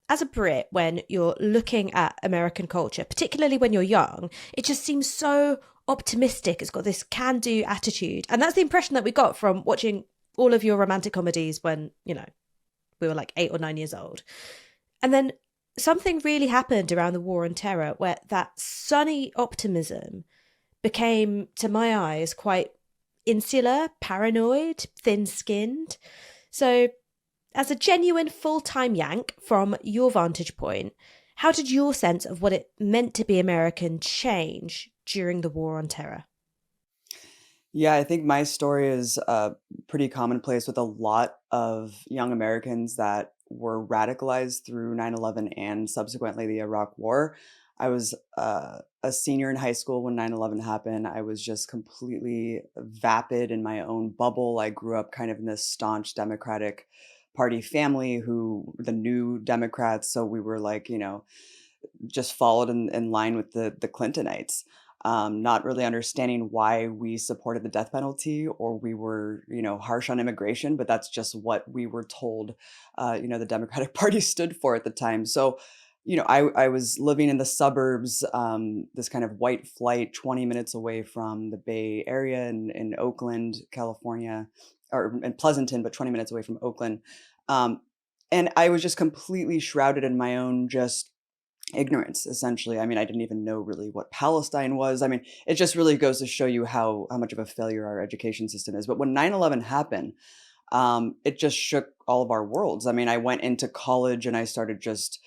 as a Brit, when you're looking at American culture, particularly when you're young, it just seems so optimistic. It's got this can do attitude. And that's the impression that we got from watching all of your romantic comedies when, we were like 8 or 9 years old. And then something really happened around the War on Terror where that sunny optimism became, to my eyes, quite insular, paranoid, thin skinned. So, as a genuine full time Yank, from your vantage point, how did your sense of what it meant to be American change during the War on Terror? Yeah, I think my story is pretty commonplace with a lot of young Americans that were radicalized through 9/11 and subsequently the Iraq War. I was a senior in high school when 9/11 happened. I was just completely vapid in my own bubble. I grew up kind of in this staunch Democratic Party family who the new Democrats. So we were like, just followed in line with the Clintonites, not really understanding why we supported the death penalty or we were, harsh on immigration, but that's just what we were told, the Democratic Party stood for at the time. So, I was living in the suburbs, this kind of white flight, 20 minutes away from the Bay Area in Oakland, California, or in Pleasanton, but 20 minutes away from Oakland. Um, and I was just completely shrouded in my own just ignorance, essentially. I mean, I didn't even know really what Palestine was. I mean, it just really goes to show you how much of a failure our education system is. But when 9/11 happened, it just shook all of our worlds. I mean, I went into college and I started just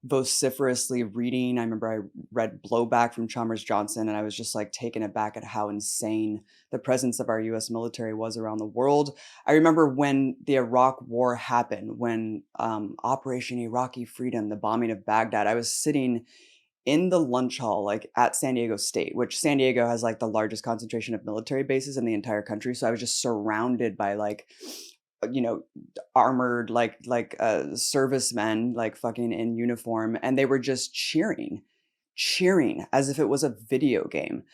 vociferously reading. I remember I read Blowback from Chalmers Johnson, and I was just like taken aback at how insane the presence of our US military was around the world. I remember when the Iraq War happened, when Operation Iraqi Freedom, the bombing of Baghdad, I was sitting in the lunch hall, like at San Diego State, which San Diego has like the largest concentration of military bases in the entire country. So I was just surrounded by like, you know, armored servicemen, like fucking in uniform, and they were just cheering as if it was a video game.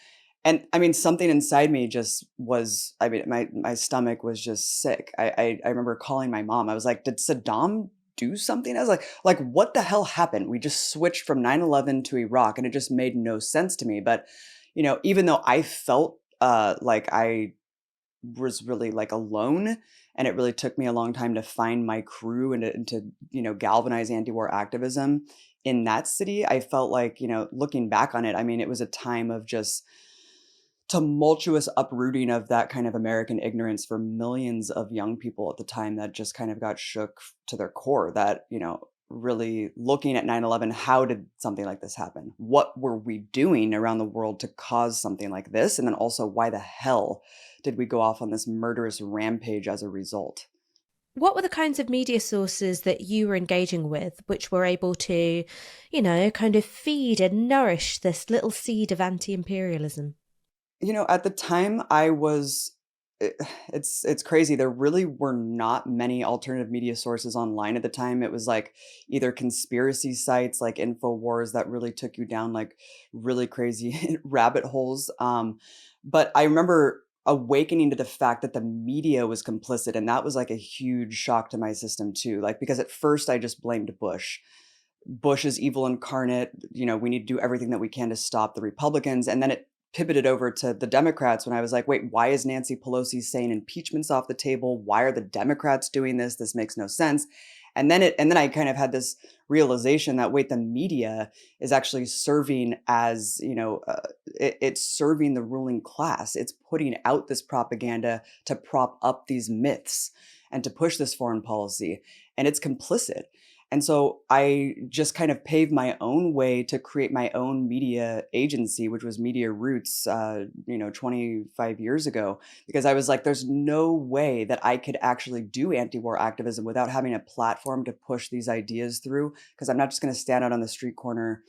And I mean, something inside me just was, I mean, my stomach was just sick. I remember calling my mom. I was like, "Did Saddam do something?" I was like, "What the hell happened? We just switched from 9/11 to Iraq, and it just made no sense to me." But, even though I felt like I was really like alone, and it really took me a long time to find my crew and to galvanize anti-war activism in that city, I felt like, looking back on it, I mean, it was a time of just tumultuous uprooting of that kind of American ignorance for millions of young people at the time that just kind of got shook to their core. That, really looking at 9/11, how did something like this happen? What were we doing around the world to cause something like this? And then also, why the hell did we go off on this murderous rampage as a result? What were the kinds of media sources that you were engaging with, which were able to, kind of feed and nourish this little seed of anti imperialism? At the time I was it, it's crazy. There really were not many alternative media sources online at the time. It was like either conspiracy sites like InfoWars that really took you down like really crazy rabbit holes. But I remember awakening to the fact that the media was complicit, and that was like a huge shock to my system too. Like because at first I just blamed Bush. Bush is evil incarnate. We need to do everything that we can to stop the Republicans. And then it pivoted over to the Democrats when I was like, wait, why is Nancy Pelosi saying impeachment's off the table? Why are the Democrats doing this? This makes no sense. And then I kind of had this realization that wait, the media is actually serving as, it's serving the ruling class. It's putting out this propaganda to prop up these myths and to push this foreign policy. And it's complicit. And so I just kind of paved my own way to create my own media agency, which was Media Roots, 25 years ago, because I was like, there's no way that I could actually do anti-war activism without having a platform to push these ideas through. Because I'm not just going to stand out on the street corner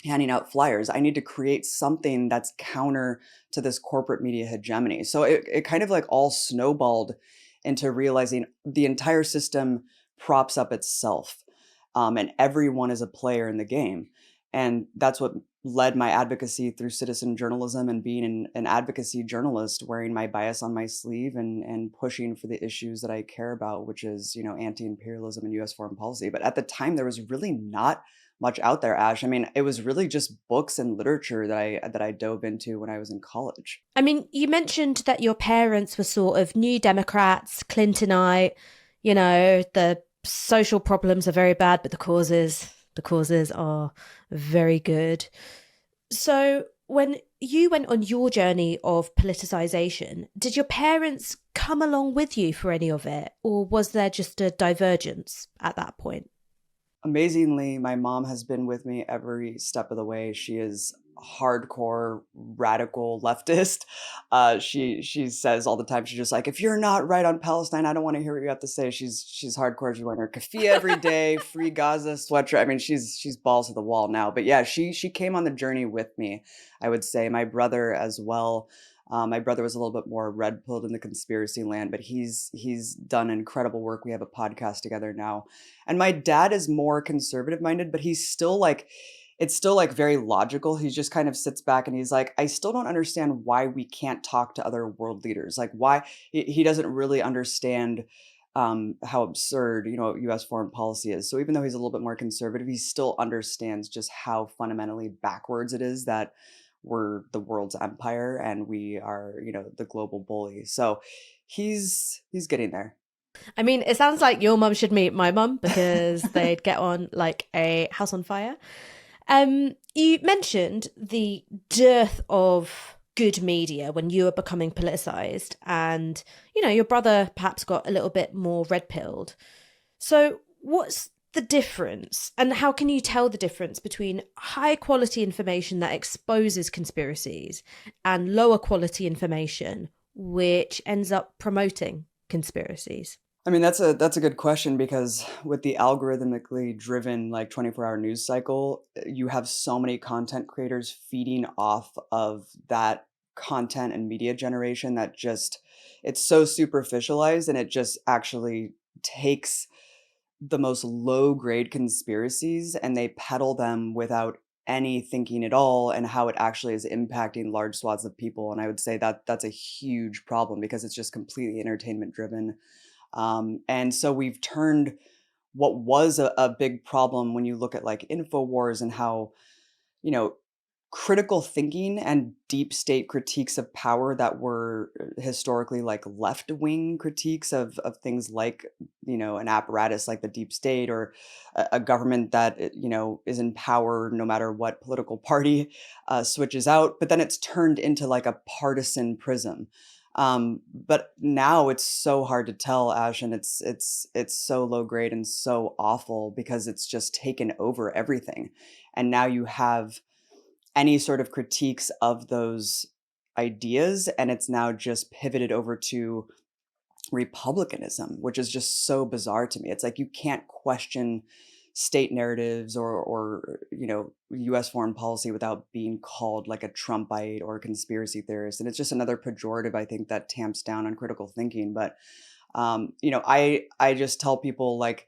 handing out flyers. I need to create something that's counter to this corporate media hegemony. So it kind of like all snowballed into realizing the entire system props up itself, and everyone is a player in the game. And that's what led my advocacy through citizen journalism and being an advocacy journalist, wearing my bias on my sleeve and pushing for the issues that I care about, which is, anti-imperialism and US foreign policy. But at the time there was really not much out there, Ash. I mean, it was really just books and literature that I dove into when I was in college. I mean, you mentioned that your parents were sort of New Democrats, Clintonite, the social problems are very bad, but the causes are very good. So, when you went on your journey of politicization, did your parents come along with you for any of it, or was there just a divergence at that point? Amazingly, my mom has been with me every step of the way. She is hardcore radical leftist. She says all the time, she's just like, if you're not right on Palestine, I don't want to hear what you have to say. She's hardcore. She's wearing her keffiyeh every day, free Gaza sweatshirt. I mean, she's balls to the wall now. But yeah, she came on the journey with me. I would say my brother as well. My brother was a little bit more red pilled in the conspiracy land, but he's done incredible work. We have a podcast together now, and my dad is more conservative minded, but he's still like, it's still like very logical. He just kind of sits back and he's like, I still don't understand why we can't talk to other world leaders. Like why he doesn't really understand how absurd, U.S. foreign policy is. So even though he's a little bit more conservative, he still understands just how fundamentally backwards it is that we're the world's empire and we are, the global bully. So he's getting there. I mean, it sounds like your mum should meet my mum because they'd get on like a house on fire. You mentioned the dearth of good media when you were becoming politicized, and your brother perhaps got a little bit more red pilled. So, what's the difference, and how can you tell the difference between high quality information that exposes conspiracies and lower quality information which ends up promoting conspiracies? I mean, that's a good question because with the algorithmically driven like 24-hour news cycle, you have so many content creators feeding off of that content and media generation that just it's so superficialized, and it just actually takes the most low grade conspiracies and they peddle them without any thinking at all and how it actually is impacting large swaths of people. And I would say that that's a huge problem because it's just completely entertainment driven. And so we've turned what was a big problem when you look at like InfoWars and how, you know, critical thinking and deep state critiques of power that were historically like left wing critiques of things like, an apparatus like the deep state or a government that, is in power no matter what political party switches out. But then it's turned into like a partisan prism. But now it's so hard to tell, Ash, and it's so low grade and so awful because it's just taken over everything. And now you have any sort of critiques of those ideas, and it's now just pivoted over to republicanism, which is just so bizarre to me. It's like you can't question state narratives or US foreign policy without being called like a Trumpite or a conspiracy theorist. And it's just another pejorative, I think, that tamps down on critical thinking. But I just tell people like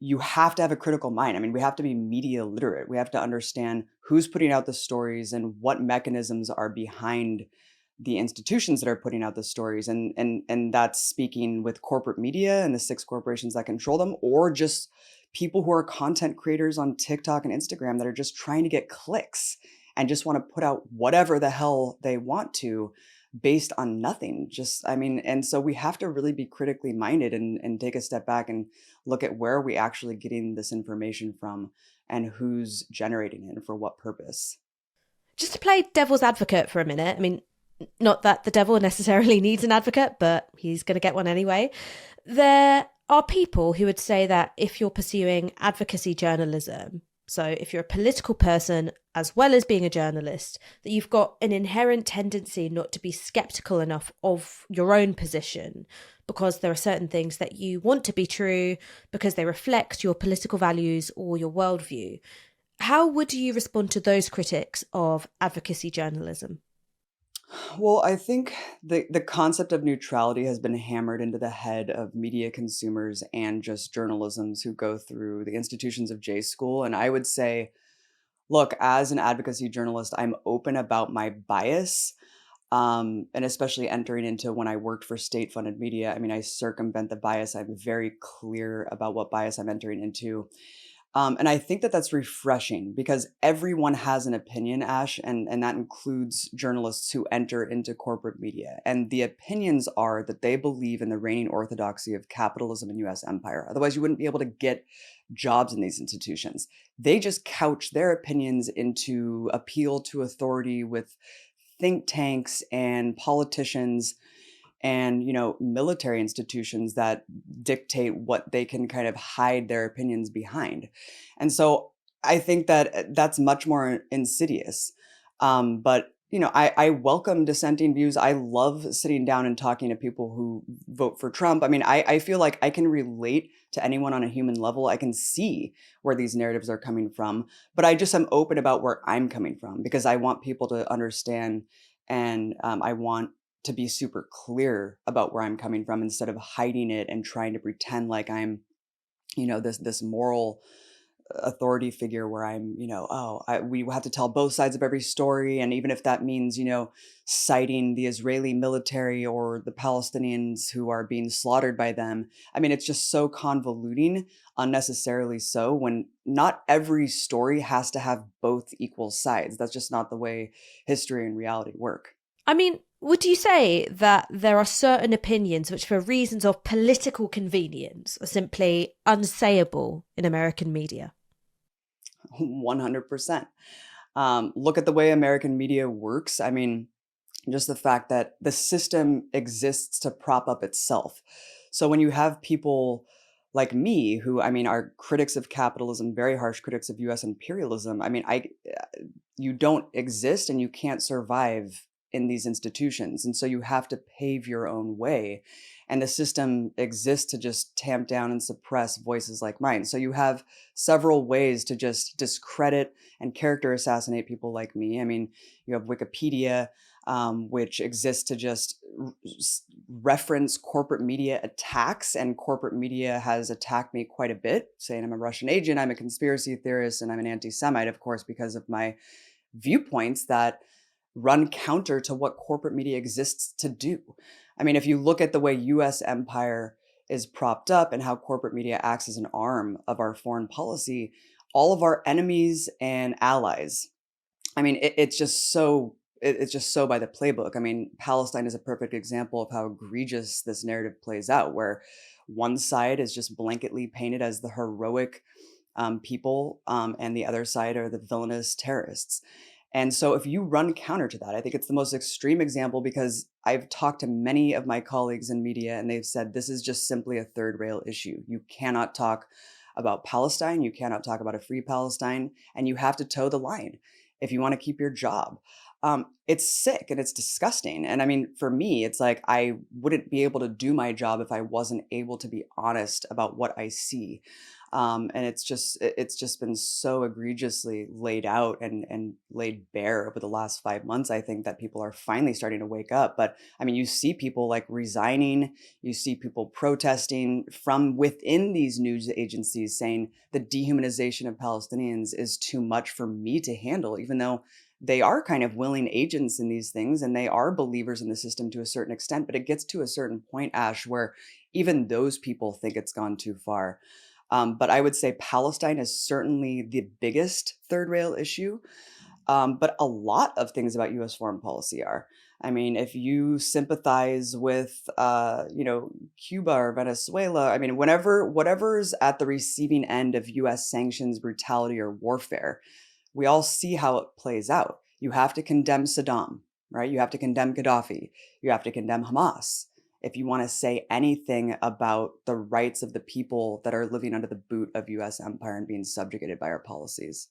you have to have a critical mind. I mean, we have to be media literate. We have to understand who's putting out the stories and what mechanisms are behind the institutions that are putting out the stories. And that's speaking with corporate media and the six corporations that control them, or just people who are content creators on TikTok and Instagram that are just trying to get clicks and just want to put out whatever the hell they want to based on nothing. Just, I mean, and so we have to really be critically minded and take a step back and look at where are we actually getting this information from and who's generating it and for what purpose. Just to play devil's advocate for a minute, I mean, not that the devil necessarily needs an advocate, but he's going to get one anyway. There are people who would say that if you're pursuing advocacy journalism, so if you're a political person as well as being a journalist, that you've got an inherent tendency not to be skeptical enough of your own position because there are certain things that you want to be true because they reflect your political values or your worldview. How would you respond to those critics of advocacy journalism? Well, I think the concept of neutrality has been hammered into the head of media consumers and just journalisms who go through the institutions of J school. And I would say Look, as an advocacy journalist, I'm open about my bias, and especially entering into when I worked for state-funded media. I mean, I circumvent the bias. I'm very clear about what bias I'm entering into. And I think that that's refreshing because everyone has an opinion, Ash, and that includes journalists who enter into corporate media. And the opinions are that they believe in the reigning orthodoxy of capitalism and US empire. Otherwise, you wouldn't be able to get jobs in these institutions. They just couch their opinions into appeal to authority with think tanks and politicians and military institutions that dictate what they can kind of hide their opinions behind. And so I think that that's much more insidious. But I welcome dissenting views. I love sitting down and talking to people who vote for Trump. I mean, I feel like I can relate to anyone on a human level. I can see where these narratives are coming from, but I just am open about where I'm coming from because I want people to understand, and I want to be super clear about where I'm coming from instead of hiding it and trying to pretend like I'm, this moral authority figure where I'm, we have to tell both sides of every story. And even if that means, citing the Israeli military or the Palestinians who are being slaughtered by them. I mean, it's just so convoluting, unnecessarily so, when not every story has to have both equal sides. That's just not the way history and reality work. I mean, would you say that there are certain opinions which, for reasons of political convenience, are simply unsayable in American media? 100%. Look at the way American media works. I mean, just the fact that the system exists to prop up itself. So when you have people like me, who, I mean, are critics of capitalism, very harsh critics of US imperialism, I mean, you don't exist and you can't survive in these institutions. And so you have to pave your own way. And the system exists to just tamp down and suppress voices like mine. So you have several ways to just discredit and character assassinate people like me. I mean, you have Wikipedia, which exists to just reference corporate media attacks. And corporate media has attacked me quite a bit, saying I'm a Russian agent, I'm a conspiracy theorist, and I'm an anti Semite, of course, because of my viewpoints that run counter to what corporate media exists to do. I mean, if you look at the way US empire is propped up and how corporate media acts as an arm of our foreign policy, all of our enemies and allies, I mean, it's just so by the playbook. I mean, Palestine is a perfect example of how egregious this narrative plays out, where one side is just blanketly painted as the heroic people, and the other side are the villainous terrorists. And so, if you run counter to that, I think it's the most extreme example because I've talked to many of my colleagues in media and they've said this is just simply a third rail issue. You cannot talk about Palestine, you cannot talk about a free Palestine, and you have to toe the line if you want to keep your job. It's sick and it's disgusting. And I mean, for me, it's like I wouldn't be able to do my job if I wasn't able to be honest about what I see. And it's just been so egregiously laid out and laid bare over the last 5 months. I think that people are finally starting to wake up. But I mean, you see people like resigning, you see people protesting from within these news agencies saying the dehumanization of Palestinians is too much for me to handle, even though they are kind of willing agents in these things and they are believers in the system to a certain extent. But it gets to a certain point, Ash, where even those people think it's gone too far. But I would say Palestine is certainly the biggest third rail issue. But a lot of things about US foreign policy are. I mean, if you sympathize with, Cuba or Venezuela, I mean, whatever's at the receiving end of US sanctions, brutality, or warfare, we all see how it plays out. You have to condemn Saddam, right? You have to condemn Gaddafi. You have to condemn Hamas if you want to say anything about the rights of the people that are living under the boot of US empire and being subjugated by our policies.